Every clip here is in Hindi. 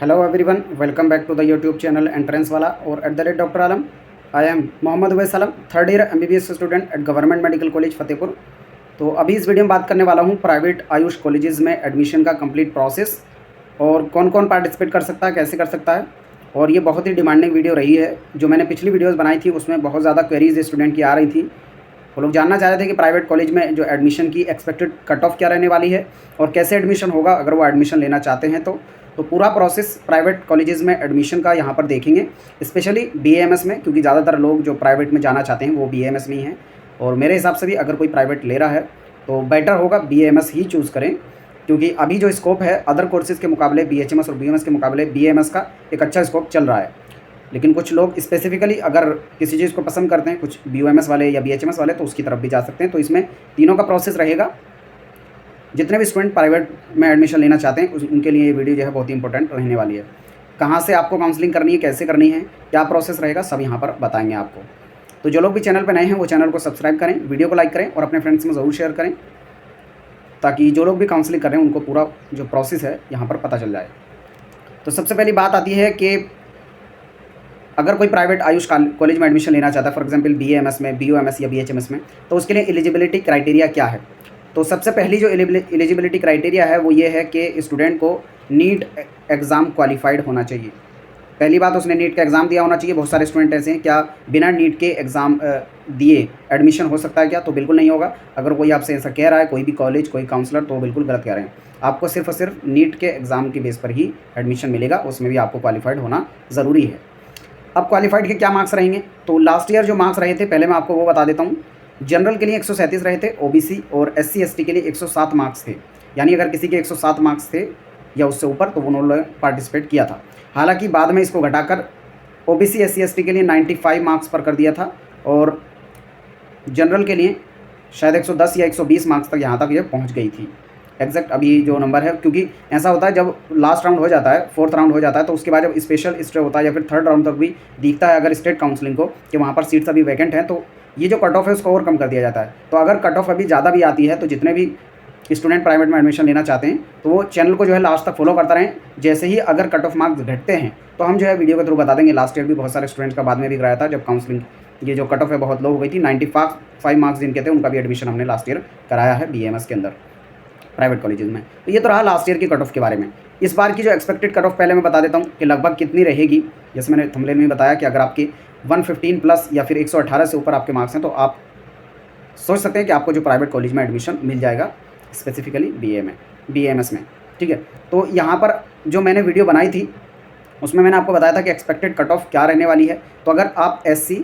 Hello everyone, welcome back to the YouTube channel entrance वाला और @doctor Alam. I am Mohammad Uwais Alam, third year MBBS student at government medical college Fatehpur. तो अभी इस वीडियो में बात करने वाला हूँ प्राइवेट आयुष कॉलेजेस में एडमिशन का कंप्लीट प्रोसेस और कौन कौन पार्टिसिपेट कर सकता है, कैसे कर सकता है। और ये बहुत ही डिमांडिंग वीडियो रही है। जो मैंने पिछली वीडियोज़ बनाई थी उसमें बहुत ज़्यादा क्वेरीज स्टूडेंट की आ रही थी। वो लोग जानना चाह रहे थे कि प्राइवेट कॉलेज में जो एडमिशन की एक्सपेक्टेड कट ऑफ क्या रहने वाली है और कैसे एडमिशन होगा अगर वो एडमिशन लेना चाहते हैं तो पूरा प्रोसेस प्राइवेट कॉलेजेस में एडमिशन का यहाँ पर देखेंगे, स्पेशली BAMS में, क्योंकि ज़्यादातर लोग जो प्राइवेट में जाना चाहते हैं वो BAMS में ही हैं। और मेरे हिसाब से भी अगर कोई प्राइवेट ले रहा है तो बेटर होगा BAMS ही चूज़ करें, क्योंकि अभी जो स्कोप है अदर कोर्सेज़ के मुकाबले BHMS और BMS के मुकाबले BAMS का एक अच्छा स्कोप चल रहा है। लेकिन कुछ लोग स्पेसिफिकली अगर किसी चीज़ को पसंद करते हैं, कुछ BUMS वाले या BHMS वाले, तो उसकी तरफ भी जा सकते हैं। तो इसमें तीनों का प्रोसेस रहेगा। जितने भी स्टूडेंट प्राइवेट में एडमिशन लेना चाहते हैं उनके लिए ये वीडियो जो है बहुत ही इंपॉर्टेंट रहने वाली है। कहाँ से आपको काउंसलिंग करनी है, कैसे करनी है, क्या प्रोसेस रहेगा, सब यहाँ पर बताएंगे आपको। तो जो लोग भी चैनल पर नए हैं वो चैनल को सब्सक्राइब करें, वीडियो को लाइक करें और अपने फ्रेंड्स में ज़रूर शेयर करें, ताकि जो लोग भी काउंसलिंग कर रहे हैं उनको पूरा जो प्रोसेस है यहाँ पर पता चल जाए। तो सबसे पहली बात आती है कि अगर कोई प्राइवेट आयुष कॉलेज में एडमिशन लेना चाहता है, फॉर एग्जांपल BAMS में, BUMS या BHMS में, तो उसके लिए एलिजिबिलिटी क्राइटेरिया क्या है। तो सबसे पहली जो एलिजिबिलिटी क्राइटेरिया है वो ये है कि स्टूडेंट को नीट एग्ज़ाम क्वालिफाइड होना चाहिए। पहली बात, उसने नीट का एग्ज़ाम दिया होना चाहिए। बहुत सारे स्टूडेंट ऐसे हैं, क्या बिना नीट के एग्ज़ाम दिए एडमिशन हो सकता है क्या? तो बिल्कुल नहीं होगा। अगर कोई आपसे ऐसा कह रहा है, कोई भी कॉलेज, कोई काउंसलर, तो बिल्कुल गलत कह रहे हैं। आपको सिर्फ और सिर्फ नीट के एग्ज़ाम के बेस पर ही एडमिशन मिलेगा, उसमें भी आपको क्वालिफाइड होना ज़रूरी है। अब क्वालिफाइड के क्या मार्क्स रहेंगे? तो लास्ट ईयर जो मार्क्स रहे थे पहले मैं आपको वो बता देता हूँ। जनरल के लिए 137 रहे थे, OBC और SC ST के लिए 107 मार्क्स थे। यानी अगर किसी के 107 मार्क्स थे या उससे ऊपर तो उन्होंने पार्टिसिपेट किया था। हालांकि बाद में इसको घटाकर OBC SC ST के लिए 95 मार्क्स पर कर दिया था और जनरल के लिए शायद 110 या 120 मार्क्स तक यहाँ तक ये पहुँच गई थी। एग्जैक्ट अभी जो नंबर है, क्योंकि ऐसा होता है जब लास्ट राउंड हो जाता है, फोर्थ राउंड हो जाता है, तो उसके बाद जब स्पेशल स्टे होता है या फिर थर्ड राउंड तक भी दिखता है अगर स्टेट काउंसलिंग को कि वहाँ पर सीट्स अभी वैकेंट हैं, तो ये जो कट ऑफ है उसको और कम कर दिया जाता है। तो अगर कट ऑफ अभी ज़्यादा भी आती है तो जितने भी स्टूडेंट प्राइवेट में एडमिशन लेना चाहते हैं तो वो चैनल को जो है लास्ट तक फॉलो करता रहें। जैसे ही अगर कट ऑफ मार्क्स घटते हैं तो हम जो है वीडियो के थ्रू बता देंगे। लास्ट ईयर भी बहुत सारे स्टूडेंट्स का बाद में भी कराया था, जब काउंसलिंग ये जो कट ऑफ है बहुत लो हो गई थी। 95 मार्क्स जिनके थे उनका भी एडमिशन हमने लास्ट ईयर कराया है BAMS के अंदर प्राइवेट कॉलेजेस में। तो ये तो रहा लास्ट ईयर की कट ऑफ के बारे में। इस बार की जो एक्सपेक्टेड कट ऑफ पहले मैं बता देता हूँ कि लगभग कितनी रहेगी। जैसे मैंने थंबनेल में बताया कि अगर आपके 115 प्लस या फिर 118 से ऊपर आपके मार्क्स हैं तो आप सोच सकते हैं कि आपको जो प्राइवेट कॉलेज में एडमिशन मिल जाएगा, स्पेसिफिकली BAMS में। ठीक है, तो यहाँ पर जो मैंने वीडियो बनाई थी उसमें मैंने आपको बताया था कि एक्सपेक्टेड कट ऑफ क्या रहने वाली है। तो अगर आप SC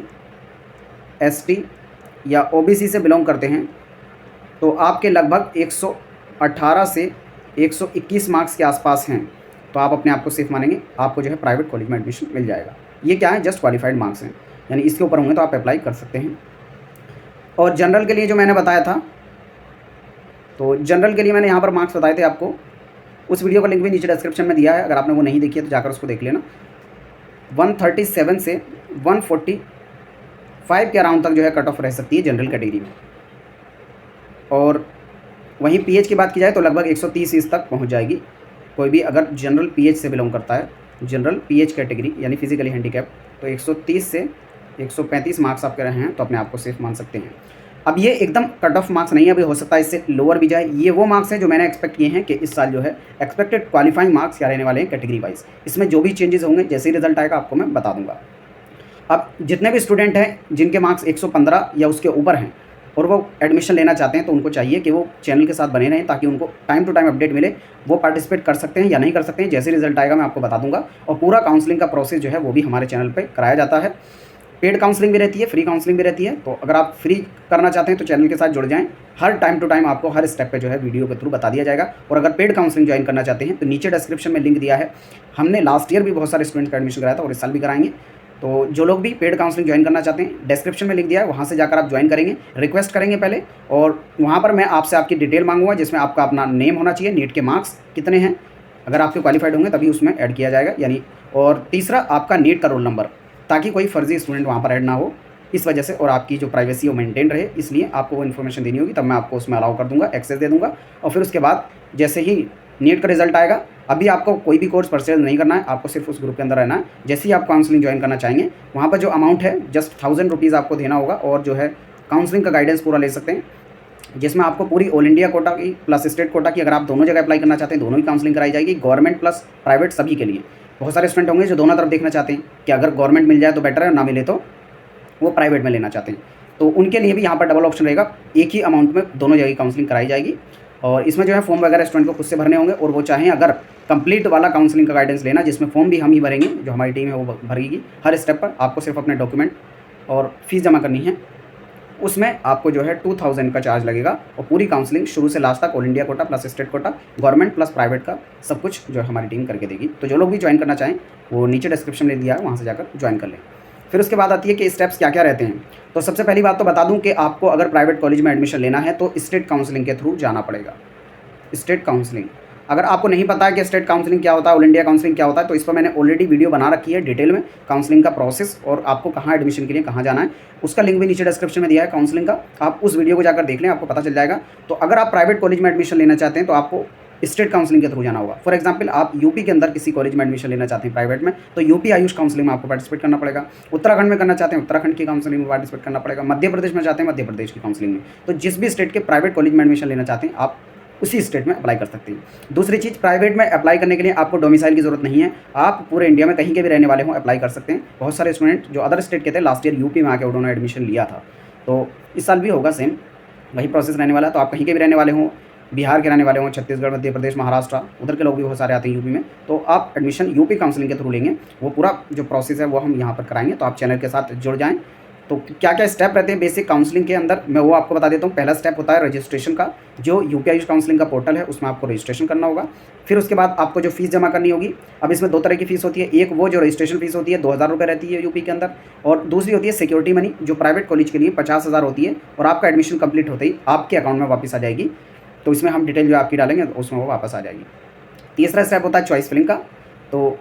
ST या OBC से बिलोंग करते हैं तो आपके लगभग 118 से 121 मार्क्स के आसपास हैं, तो आप अपने आप को सेफ मानेंगे, आपको जो है प्राइवेट कॉलेज में एडमिशन मिल जाएगा। ये क्या है? जस्ट क्वालिफाइड मार्क्स हैं, यानी इसके ऊपर होंगे तो आप अप्लाई कर सकते हैं। और जनरल के लिए जो मैंने बताया था, तो जनरल के लिए मैंने यहाँ पर मार्क्स बताए थे आपको। उस वीडियो का लिंक भी नीचे डिस्क्रिप्शन में दिया है, अगर आपने वो नहीं देखी है तो जाकर उसको देख लेना। 137 से 145 के अराउंड तक जो है कट ऑफ रह सकती है जनरल कैटेगरी में। और वहीं PH की बात की जाए तो लगभग 130 तक पहुंच जाएगी। कोई भी अगर जनरल PH से बिलोंग करता है, जनरल PH कैटेगरी यानी फिजिकली हैंडीकैप, तो 130 से 135 मार्क्स आप कह रहे हैं तो अपने आप को सेफ मान सकते हैं। अब ये एकदम कट ऑफ मार्क्स नहीं है, अभी हो सकता है इससे लोअर भी जाए। ये वो मार्क्स हैं जो मैंने एक्सपेक्ट किए हैं कि इस साल जो है एक्सपेक्टेड क्वालिफाइंग मार्क्स क्या रहने वाले हैं कैटेगरी वाइज। इसमें जो भी चेंजेस होंगे जैसे ही रिजल्ट आएगा आपको मैं बता दूंगा। अब जितने भी स्टूडेंट हैं जिनके मार्क्स 115 या उसके ऊपर हैं और वो एडमिशन लेना चाहते हैं तो उनको चाहिए कि वो चैनल के साथ बने रहें, ताकि उनको टाइम टू टाइम अपडेट मिले। वो पार्टिसिपेट कर सकते हैं या नहीं कर सकते हैं, जैसे रिजल्ट आएगा मैं आपको बता दूंगा। और पूरा काउंसलिंग का प्रोसेस जो है वो भी हमारे चैनल पे कराया जाता है। पेड काउंसलिंग भी रहती है, फ्री काउंसलिंग भी रहती है। तो अगर आप फ्री करना चाहते हैं तो चैनल के साथ जुड़ जाएँ। हर टाइम टू टाइम आपको हर स्टेप पे जो है वीडियो के थ्रू बता दिया जाएगा। और अगर पेड काउंसलिंग ज्वाइन करना चाहते हैं तो नीचे डिस्क्रिप्शन में लिंक दिया है। हमने लास्ट ईयर भी बहुत सारे स्टूडेंट का एडमिशन कराया था और इस साल भी कराएंगे। तो जो लोग भी पेड काउंसलिंग ज्वाइन करना चाहते हैं, डिस्क्रिप्शन में लिंक दिया है, वहाँ से जाकर आप ज्वाइन करेंगे, रिक्वेस्ट करेंगे पहले, और वहाँ पर मैं आपसे आपकी डिटेल मांगूंगा जिसमें आपका अपना नेम होना चाहिए, नीट के मार्क्स कितने हैं, अगर आपके क्वालिफाइड होंगे तभी उसमें ऐड किया जाएगा यानी। और तीसरा आपका नीट का रोल नंबर, ताकि कोई फर्जी स्टूडेंट वहाँ पर ऐड ना हो इस वजह से, और आपकी जो प्राइवेसी वो मेंटेन रहे, इसलिए आपको वो इन्फॉर्मेशन देनी होगी। तब मैं आपको उसमें अलाउ कर दूँगा, एक्सेस दे दूँगा। और फिर उसके बाद जैसे ही नीट का रिजल्ट आएगा अभी आपको कोई भी कोर्स परचेज नहीं करना है, आपको सिर्फ उस ग्रुप के अंदर रहना है। जैसे ही आप काउंसलिंग ज्वाइन करना चाहेंगे, वहाँ पर जो अमाउंट है जस्ट 1000 रुपीज़ आपको देना होगा और जो है काउंसलिंग का गाइडेंस पूरा ले सकते हैं, जिसमें आपको पूरी ऑल इंडिया कोटा की प्लस स्टेट कोटा की, अगर आप दोनों जगह अप्लाई करना चाहते हैं, दोनों ही काउंसलिंग कराई जाएगी, गवर्नमेंट प्लस प्राइवेट सभी के लिए। बहुत सारे स्टूडेंट होंगे जो दोनों तरफ देखना चाहते हैं कि अगर गवर्नमेंट मिल जाए तो बेटर है, ना मिले तो वो प्राइवेट में लेना चाहते हैं, तो उनके लिए भी यहाँ पर डबल ऑप्शन रहेगा। एक ही अमाउंट में दोनों जगह काउंसलिंग कराई जाएगी और इसमें जो है फॉर्म वगैरह स्टूडेंट को खुद से भरने होंगे, और वो चाहें अगर कंप्लीट वाला काउंसलिंग का गाइडेंस लेना, जिसमें फॉर्म भी हम ही भरेंगे, जो हमारी टीम है वो भरेगी हर स्टेप पर। आपको सिर्फ अपने डॉक्यूमेंट और फीस जमा करनी है, उसमें आपको जो है 2000 का चार्ज लगेगा और पूरी काउंसलिंग शुरू से लास्ट तक all India quota plus state quota, government plus private का सब कुछ जो है हमारी टीम करके देगी। तो जो लोग भी ज्वाइन करना चाहें वो नीचे डिस्क्रिप्शन में दिया है, वहाँ से जाकर ज्वाइन कर लें। फिर उसके बाद आती है कि स्टेप्स क्या क्या रहते हैं। तो सबसे पहली बात तो बता दूं कि आपको अगर प्राइवेट कॉलेज में एडमिशन लेना है तो स्टेट काउंसलिंग के थ्रू जाना पड़ेगा। स्टेट काउंसलिंग, अगर आपको नहीं पता है कि स्टेट काउंसलिंग क्या होता है, ऑल इंडिया काउंसलिंग क्या होता है, तो इस पर मैंने ऑलरेडी वीडियो बना रखी है डिटेल में, काउंसलिंग का प्रोसेस और आपको कहाँ एडमिशन के लिए कहाँ जाना है, उसका लिंक भी नीचे डिस्क्रिप्शन में दिया है काउंसलिंग का, आप उस वीडियो को जाकर देख लें, आपको पता चल जाएगा। तो अगर आप प्राइवेट कॉलेज में एडमिशन लेना चाहते हैं तो आपको स्टेट काउंसलिंग के थ्रू जाना होगा। फॉर एग्जांपल आप यूपी के अंदर किसी कॉलेज में एडमिशन लेना चाहते हैं प्राइवेट में, तो यूपी आयुष काउंसलिंग में आपको पार्टिसिपेट करना पड़ेगा। उत्तराखंड में करना चाहते हैं उत्तराखंड की काउंसलिंग में पार्टिसिपेट करना पड़ेगा। मध्य प्रदेश में चाहते हैं मध्य प्रदेश की काउंसलिंग में। तो जिस भी स्टेट के प्राइवेट कॉलेज में एडमिशन लेना चाहते हैं आप उसी स्टेट में अप्लाई कर सकते हैं। दूसरी चीज़, प्राइवेट में अप्लाई करने के लिए आपको डोमिसाइल की जरूरत नहीं है, आप पूरे इंडिया में कहीं के भी रहने वाले हों अप्लाई कर सकते हैं। बहुत सारे स्टूडेंट जो अदर स्टेट के थे लास्ट ईयर यूपी में आके उन्होंने एडमिशन लिया था, तो इस साल भी होगा सेम वही प्रोसेस रहने वाला है। तो आप कहीं के भी रहने वाले हों, बिहार के रहने वाले हों, छत्तीसगढ़, मध्य प्रदेश, महाराष्ट्र, उधर के लोग भी बहुत सारे आते हैं यूपी में, तो आप एडमिशन यूपी काउंसलिंग के थ्रू लेंगे। वो पूरा जो प्रोसेस है वो हम यहाँ पर कराएंगे, तो आप चैनल के साथ जुड़ जाएँ। तो क्या क्या स्टेप रहते हैं बेसिक काउंसलिंग के अंदर, मैं वो आपको बता देता हूँ। पहला स्टेप होता है रजिस्ट्रेशन का, जो यूपी आयुष काउंसलिंग का पोर्टल है उसमें आपको रजिस्ट्रेशन करना होगा। फिर उसके बाद आपको जो फीस जमा करनी होगी, अब इसमें दो तरह की फ़ीस होती है। एक वो जो रजिस्ट्रेशन फीस होती है 2000 रुपये रहती है यूपी के अंदर, और दूसरी होती है सिक्योरिटी मनी, जो प्राइवेट कॉलेज के लिए 50,000 होती है और आपका एडमिशन कंप्लीट होते ही आपके अकाउंट में वापस आ जाएगी। तो इसमें हम डिटेल जो आपकी डालेंगे तो उसमें वो वापस आ जाएगी। तीसरा स्टेप होता है चॉइस फिलिंग का। तो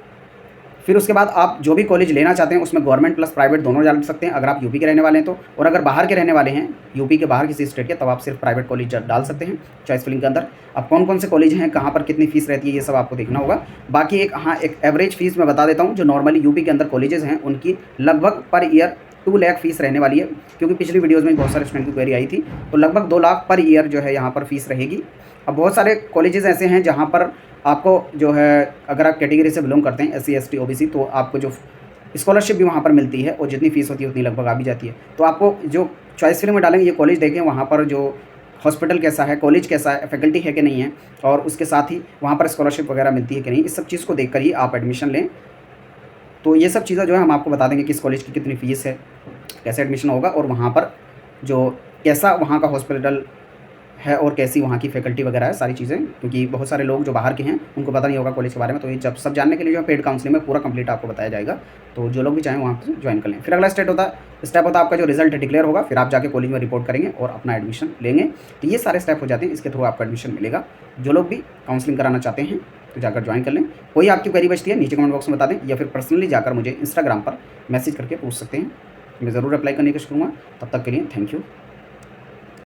फिर उसके बाद आप जो भी कॉलेज लेना चाहते हैं उसमें गवर्नमेंट प्लस प्राइवेट दोनों डाल सकते हैं, अगर आप यूपी के रहने वाले हैं तो। और अगर बाहर के रहने वाले हैं, यूपी के बाहर किसी स्टेट के, तब आप सिर्फ प्राइवेट कॉलेज डाल सकते हैं चॉइस फिलिंग के अंदर। अब कौन कौन से कॉलेज हैं, कहाँ पर कितनी फीस रहती है, ये सब आपको देखना होगा। बाकी एक एवरेज फीस मैं बता देता हूँ, जो नॉर्मली यूपी के अंदर कॉलेजेस हैं उनकी लगभग पर ईयर 2 लाख फीस रहने वाली है, क्योंकि पिछली वीडियोज़ में बहुत सारे स्टूडेंट की क्वेरी आई थी। तो लगभग 2 लाख पर ईयर जो है यहाँ पर फीस रहेगी। अब बहुत सारे कॉलेजेस ऐसे हैं जहाँ पर आपको जो है, अगर आप कैटेगरी से बिलोंग करते हैं SC ST OBC, तो आपको जो स्कॉलरशिप भी वहाँ पर मिलती है और जितनी फ़ीस होती है उतनी लगभग आ भी जाती है। तो आपको जो चॉइस फिलिंग में डालेंगे ये कॉलेज देखें, वहाँ पर जो हॉस्पिटल कैसा है, कॉलेज कैसा है, फैकल्टी है कि नहीं है, और उसके साथ ही वहाँ पर स्कॉलरशिप वगैरह मिलती है कि नहीं, इस सब चीज़ को देख कर ही आप एडमिशन लें। तो ये सब चीज़ें जो है हम आपको बता देंगे किस कॉलेज की कितनी फ़ीस है, कैसे एडमिशन होगा, और वहाँ पर जो कैसा वहाँ का हॉस्पिटल है और कैसी वहाँ की फैकल्टी वगैरह है, सारी चीज़ें। क्योंकि बहुत सारे लोग जो बाहर के हैं उनको पता नहीं होगा कॉलेज के बारे में, तो ये जब सब जानने के लिए जो है पेड काउंसलिंग में पूरा कंप्लीट आपको बताया जाएगा। तो जो लोग भी चाहें वहाँ से ज्वाइन कर लें। फिर अगला स्टेप होता है आपका जो रिजल्ट डिक्लेयर होगा, फिर आप जाके कॉलेज में रिपोर्ट करेंगे और अपना एडमिशन लेंगे। तो ये सारे स्टेप हो जाते हैं, इसके थ्रू आपको एडमिशन मिलेगा। जो लोग भी काउंसलिंग कराना चाहते हैं तो जाकर ज्वाइन कर लें। कोई आपकी क्वेरी बचती है नीचे कमेंट बॉक्स में बता दें, या फिर पर्सनली जाकर मुझे इंस्टाग्राम पर मैसेज करके पूछ सकते हैं, मैं ज़रूर अप्लाई करने की कोशिश करूँगा। तब तक के लिए थैंक यू।